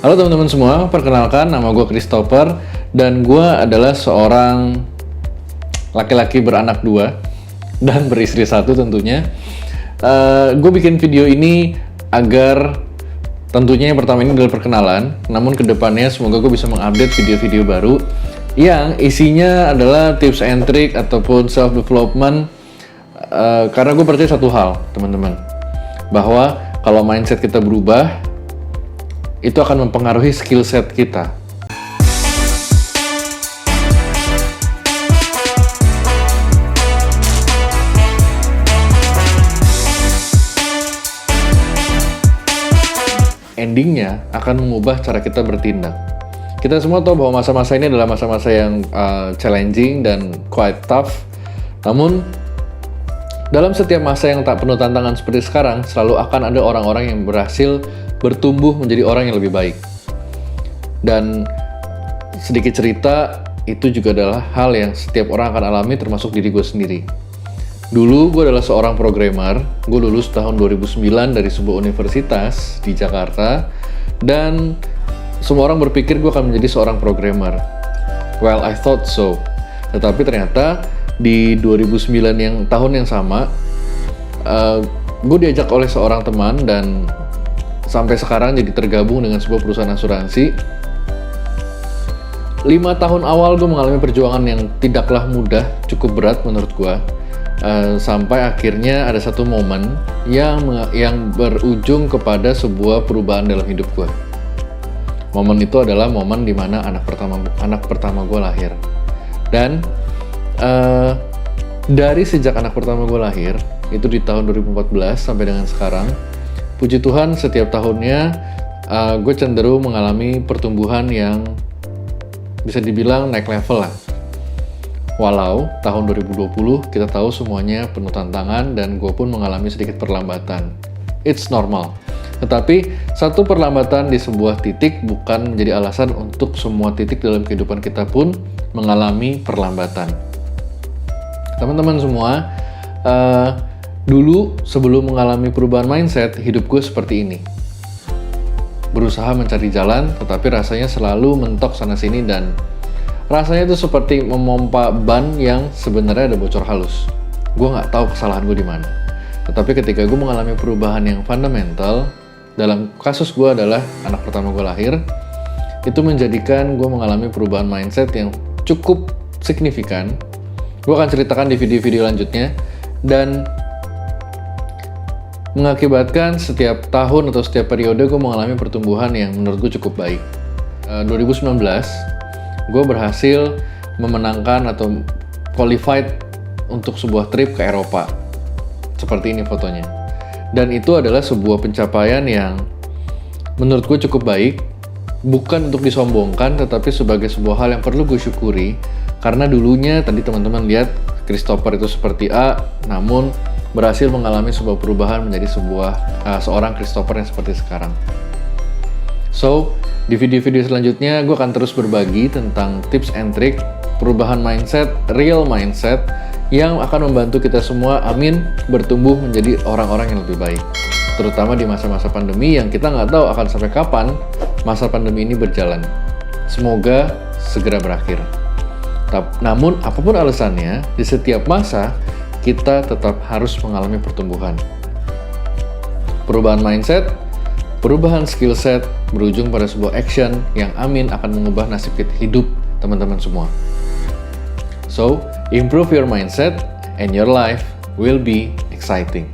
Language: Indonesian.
Halo teman-teman semua, perkenalkan nama gue Christopher dan gue adalah seorang laki-laki beranak 2 dan beristri 1 tentunya. Gue bikin video ini agar tentunya yang pertama ini adalah perkenalan, namun kedepannya semoga gue bisa mengupdate video-video baru yang isinya adalah tips and trick ataupun self-development. Karena gue percaya satu hal teman-teman, bahwa kalau mindset kita berubah, itu akan mempengaruhi skill set kita. Endingnya akan mengubah cara kita bertindak. Kita semua tahu bahwa masa-masa ini adalah masa-masa yang challenging dan quite tough. Namun, dalam setiap masa yang tak penuh tantangan seperti sekarang, selalu akan ada orang-orang yang berhasil bertumbuh menjadi orang yang lebih baik. Dan sedikit cerita, itu juga adalah hal yang setiap orang akan alami, termasuk diri gue sendiri. Dulu gue adalah seorang programmer, gue lulus tahun 2009 dari sebuah universitas di Jakarta, dan semua orang berpikir gue akan menjadi seorang programmer. Well, I thought so. Tetapi ternyata di 2009 yang tahun yang sama, gue diajak oleh seorang teman dan sampai sekarang jadi tergabung dengan sebuah perusahaan asuransi. 5 tahun awal gue mengalami perjuangan yang tidaklah mudah, cukup berat menurut gue. Sampai akhirnya ada satu momen yang berujung kepada sebuah perubahan dalam hidup gue. Momen itu adalah momen dimana anak pertama gue lahir. Dan dari sejak anak pertama gue lahir, itu di tahun 2014 sampai dengan sekarang, puji Tuhan setiap tahunnya gue cenderung mengalami pertumbuhan yang bisa dibilang naik level lah. Walau tahun 2020 kita tahu semuanya penuh tantangan dan gue pun mengalami sedikit perlambatan. It's normal. Tetapi satu perlambatan di sebuah titik bukan menjadi alasan untuk semua titik dalam kehidupan kita pun mengalami perlambatan. Teman-teman semua, dulu sebelum mengalami perubahan mindset, hidup gue seperti ini. Berusaha mencari jalan, tetapi rasanya selalu mentok sana-sini dan rasanya itu seperti memompa ban yang sebenarnya ada bocor halus. Gue nggak tahu kesalahan gue di mana. Tetapi ketika gue mengalami perubahan yang fundamental, dalam kasus gue adalah anak pertama gue lahir, itu menjadikan gue mengalami perubahan mindset yang cukup signifikan. Gue akan ceritakan di video-video lanjutnya, dan mengakibatkan setiap tahun atau setiap periode gue mengalami pertumbuhan yang menurut gue cukup baik. 2019, gue berhasil memenangkan atau qualified untuk sebuah trip ke Eropa. Seperti ini fotonya. Dan itu adalah sebuah pencapaian yang menurut gue cukup baik, bukan untuk disombongkan, tetapi sebagai sebuah hal yang perlu gue syukuri. Karena dulunya, tadi teman-teman lihat, Christopher itu seperti A, namun berhasil mengalami sebuah perubahan menjadi seorang Christopher yang seperti sekarang. So, di video-video selanjutnya, gue akan terus berbagi tentang tips and trick, perubahan mindset, real mindset, yang akan membantu kita semua, amin, bertumbuh menjadi orang-orang yang lebih baik. Terutama di masa-masa pandemi yang kita nggak tahu akan sampai kapan masa pandemi ini berjalan. Semoga segera berakhir. Namun, apapun alasannya, di setiap masa, kita tetap harus mengalami pertumbuhan. Perubahan mindset, perubahan skill set, berujung pada sebuah action yang amin akan mengubah nasib hidup teman-teman semua. So, improve your mindset and your life will be exciting.